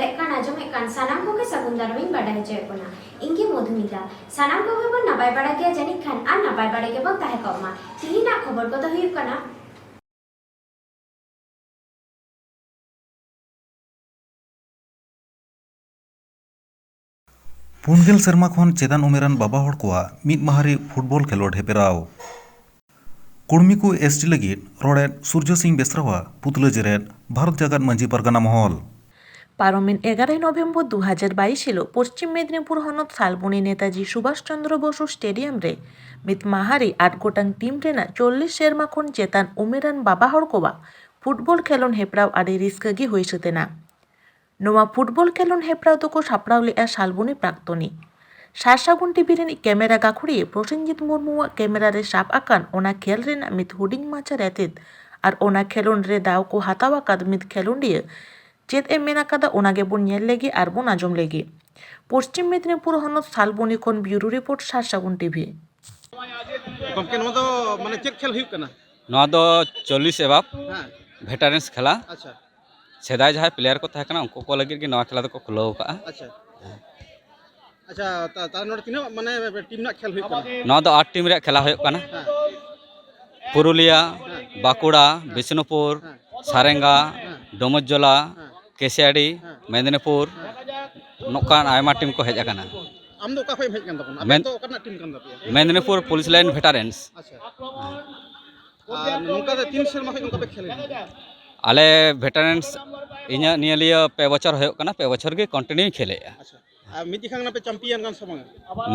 ᱧᱮᱞᱮᱫ ᱠᱟᱱ ᱟᱸᱡᱚᱢᱮᱫ ᱠᱟᱱ ᱥᱟᱱᱟᱢ ᱠᱚᱜᱮ ᱥᱟᱹᱜᱩᱱ ᱫᱟᱨᱟᱢᱤᱧ ᱵᱟᱰᱟᱭ ᱦᱚᱪᱚᱭᱮᱫ ᱵᱚᱱᱟ ᱤᱧᱜᱮ ᱢᱚᱫᱷᱩᱢᱤᱛᱟ ᱥᱟᱱᱟᱢ ᱠᱚᱜᱮ ᱵᱚᱱ ᱱᱟᱯᱟᱭ ᱵᱟᱲᱟ ᱜᱮᱭᱟ ᱡᱟᱹᱱᱤᱡ ᱠᱷᱟᱱ ᱟᱨ ᱱᱟᱯᱟᱭ ᱵᱟᱲᱟ ᱜᱮᱵᱚᱱ ᱛᱟᱦᱮᱸ ᱠᱚᱜ ᱢᱟ ᱛᱤᱦᱤᱧᱟᱜ ᱠᱷᱚᱵᱚᱨ ᱠᱚᱫᱚ ᱦᱩᱭᱩᱜ ᱠᱟᱱᱟ पुनगेल सेरमा खन चेतान उमेरान बाबा हर कोआ मिद माहारी फुटबल खेलोड हेपेराव कुर्मी को एसटी लगी रोडेट सूर्य सिंह बेसरावा पुतला जेरेट भारत जगत मंजी परगना महल পারমিন 11 নভেম্বর 2022 হিলো পশ্চিম মেদিনীপুর হনত শালবনী নেতাজি সুভাষচন্দ্র বসু স্টেডিয়াম রে মিত মাহারি 8 গোটাং টিম রেনা 40 সেরমা খন চেতান উমেরান বাবা হর কোবা ফুটবল খেলন হেপড়াও আড়ি রিস্কাগি হইসতেনা নোয়া ফুটবল খেলন হেপড়াও দোকো সাপড়াও লেয়া শালবনী প্রাক্তনী সারসাগুন টিভি রেন ক্যামেরা গাখুড়িয়ে প্রসেনজিৎ মুর্মুয়া ক্যামেরা রে সাপ আকান ওনা খেল রেনা মিত হুডিং মাচা রেতেদ আর ওনা খেলন রে দাও को হাতাওয়া কাদ মিত খেলন দিয়ে चेत ए मेना कादा ओनागे बोन नेल लेगे आर बोन आजम लेगे पश्चिम मेदिनीपुर हनत शालबनी खन ब्यूरो रिपोर्ट सारसागुन टीवी गमके नवा दो माने चेक खेल हुई कना नवा दो 40 एबाब हां भेटरेंस खेला अच्छा सेदाय जहां प्लेयर को थाकना उनको को लगे कि नवा खेला तो खुलो का अच्छा अच्छा ता नोड तिना माने टीम ना खेल हुई कना नवा दो 8 टीम रे खेला होय कना पुरुलिया बाकुड़ा बिष्णुपुर सारेंगा डोमजला केसियाडी मेदिनीपुर नोकान आयमा टीम को हेज आकाना आम दो का खोय हेज कान तबन आम तो ओकना टीम कान तपिया मेदिनीपुर पुलिस लाइन भेटरेंस अच्छा नोका दे 3 सेरमा खोय नोका पे खेले आले भेटरेंस इnya नियलिया पे बछर होय कना पे बछर के कंटिन्यू खेले अच्छा आ मिति खांगना पे चैंपियन कान सबंग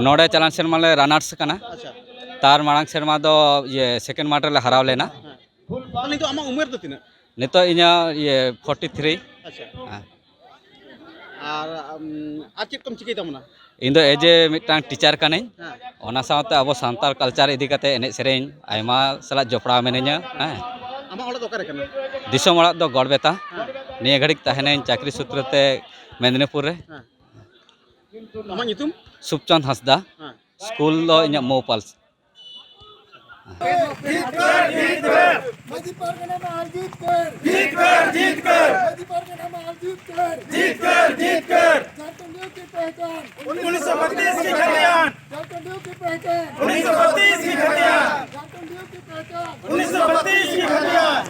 नोडे चलान सेरमा ले रनर्स कना अच्छा तार मांग सेरमा दो ये सेकंड माटर ले हराव लेना नहीं तो आमा उम्र तो तिना नितो इnya ये 43 अच्छा और आज चेक कम चिकई तमना इन दो एजे मिटांग टीचर कने हां ओना सावते अब सांताल कल्चर इदी कते एने सेरेन आयमा सला जपड़ा मेने냐 हां आमा ओला दो करे कना दिसम ओड़ा दो गड़बेता निया घड़िक तहने चाकरी सूत्रते मेदिनीपुर रे हां आमा नितुम सुपचंद हंसदा हां स्कूल दो इnya मोपल्स जीत कर मजी परगना महल जीत कर मजी परगना महल जीत कर झारखंडियों की पहचान 1932 की खलियान झारखंडियों की पहचान 1932 की खलियान झारखंडियों की पहचान 1932 की खलियान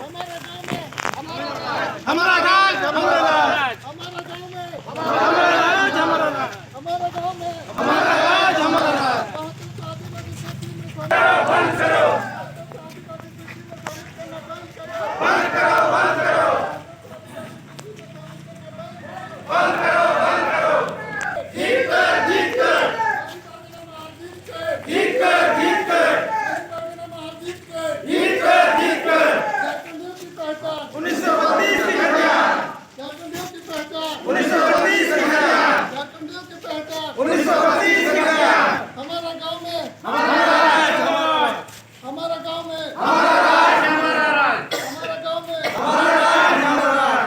हमारा राज हमारा राज हमारा गांव में हमारा राज हमारा राज हमारा गांव में हमारा राज हमारा राज बंद करो बंद करो बंद करो बंद करो बंद करो जीत कर जीत कर जीत कर जीत कर जीत कर झारखंडियों की पहचान 1932 की खलियान झारखंडियों की पहचान 1932 की खलियान झारखंडियों की पहचान 1932 की खलियान हमारा गांव में हमारा राज हमारा गांव में हमारा राज हमारा राज हमारा गांव में हमारा राज हमारा राज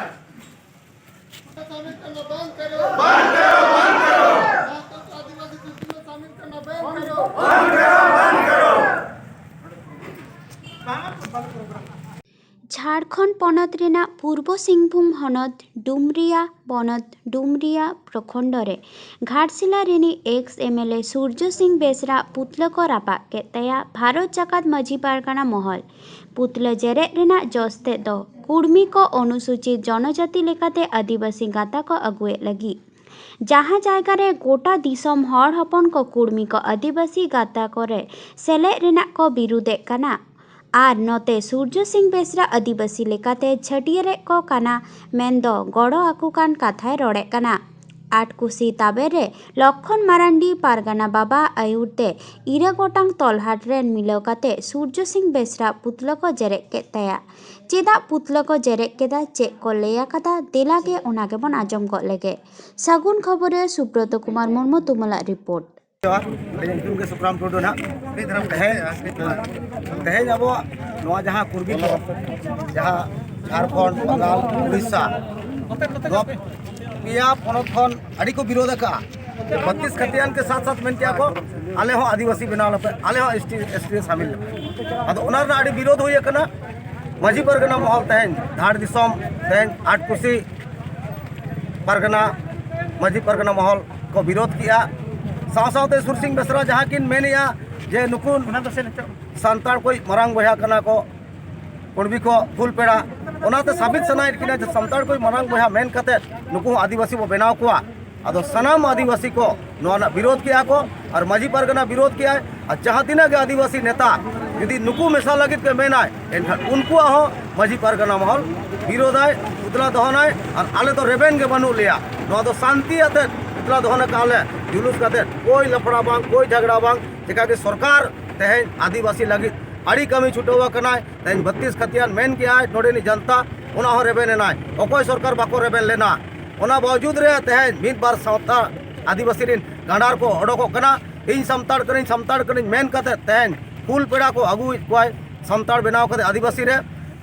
शामिल करना बंद करो बंद करो बंद करो आदिवासी कृषि में शामिल करना बंद करो बंद करो बंद करो झारखंड पनत रेना पूर्व सिंहभूम हनत डुमरिया बनत डुमरिया प्रखंड रे घाटशिला रेनी एक्स एमएलए सूर्य सिंह बेसरा पुतला को रापा केतया भारत जाकात मजी पारगाना महल पुतला जेरे रेना जस्ते दो कुर्मी को अनुसूचित जनजाति लेकाते आदिवासी गाता को अगुए लगी जहाँ जायगा रे गोटा दिसम हर हपन को कुर्मी को आदिवासी गाता को रे सेले रेना को बिरुदे कना आर नोते सूर्य सिंह बेसरा आदिवासी लेकाते छटियरे को काना मेंदो गड़ो आकुकान काथाय रोड़े कना आटकुसी ताबेरे लक्षण मारांडी पारगाना बाबा आयुरते 2 गोटांग तलहाट रेन मिलाव काते सूर्य सिंह बेसरा पुतला को जेरेक केतया चेदा पुतला को जेरेक केदा चेक को लेया कदा देलागे ओनागे बन आजम को लेगे सागुन खबरे सुब्रत कुमार मुर्मू तुमला रिपोर्ट के सुप्राम टोडो ना तेज अब जहाँ कुर्मी जहाँ झारखंड बंगाल उड़ीसा पिया पनत खन अड़ी को विरोध का 32 खतियान के साथ साथ मेनटिया को आले हो आदिवासी बनाव पे आले हो एसटी शामिल अदो उनार अड़ी विरोध हुई कना मजी परगना महल तहन धाड़ दिसम तहन 8 कुर्सी परगना माजी परगना महल को विरोध किया साथ सुरसिंह बेसरा जहाँ किन मेनिया जे नुकुन सांताड़ कोई मरांग बया कना को कुड़बी को फुल पेड़ा ओनाते साबित सनाइट किना जे सांताड़ कोई मरांग बया मेन कते नुकु आदिवासी बो बनाव कोआ अदो सनाम आदिवासी को नोना विरोध किया को और माजी परगना विरोध किया और जहाँ तीना के आदिवासी नेता यदि नुकु मेसा लगित के मेना एनखान उनको हो माजी परगना महल विरोध है पुतला दहन है और आले तो रेबेन के बनू लिया नोआ तो शांति आते पुतला दहन का आले जुलूस काते कोई लफड़ा बांग कोई झगड़ा बांग चिका के सरकार तेहन आदिवासी लगित आड़ी कमी छुटवा कना तेहन 32 खतियान मेन किया है नोडे नि जनता उना हो रेबेन ना अकोय सरकार बाको रेबेन लेना उना बावजूद रे तेहन मिद बार सावता आदिवासी रिन गांडार को ओडको कना इन समताड़ करिन मेन कते तेहन फुल पेड़ा को अगु कोय समताड़ बनाव कते आदिवासी रे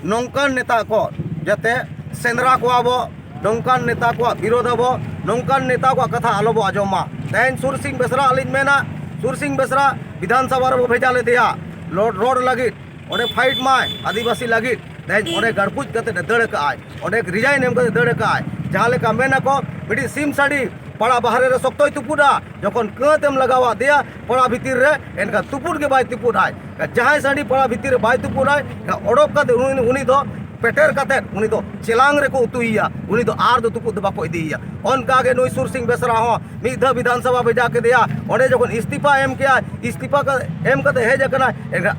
नौकान नेता को जते सेंद्रा को आबो नौकान नेता को विरोध आबो नौकान नेता को कथा आलोबो आजमा तेहन सुरसिंह बेसरा अलिन मेना सुरसिंह बेसरा विधानसभा रे भेजा ले दिया रोड लगित ओडे फाइट माय आदिवासी लगित तेहन ओडे गड़पुज कते दड़ का आय ओडे रिजाइन एम कते दड़ का आय जहाँ लेका मेना को बिडी सिम साड़ी पड़ा बाहर रे सख्तोय तुपुडा जखन कांतेम लगावा दिया पड़ा भीतर रे एनका तुपुड के बाय तुपुड आय जहाँ साड़ी पड़ा भीतर रे बाय तुपुड आय ओडोक कते उनी दो पेटेर कते उनी दो चेलांग रे को उतुइया उनी दो आर दो तुपुड बाको इदिया ओनका के नुई सुरसिंह बेसरा हो मिधा विधानसभा भेजा के दिया ओडे जखन इस्तीफा एम किया इस्तीफा का एम कते हेज कना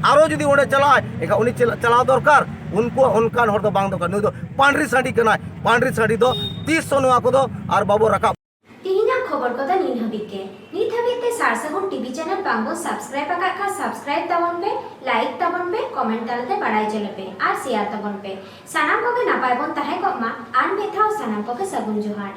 आरो जदी ओडे चलाय एका उनी चलाव दरकार उनको उनकान हर दो बांग दो नुई दो पांडरी साड़ी कना पांडरी साड़ी दो 30 नोआ को दो आर बाबू रखा तिहिना खबर को नीन हबीते सारसगुन टीवी चैनल बांगो सब्सक्राइब का सब्सक्राइब तबन पे लाइक तबन पे कमेंट तलते बड़ाई चले पे और शेयर तबन पे सानाम को के नापाय बन ताहे को मा आन बेथाओ सानाम को के सगुन जोहार।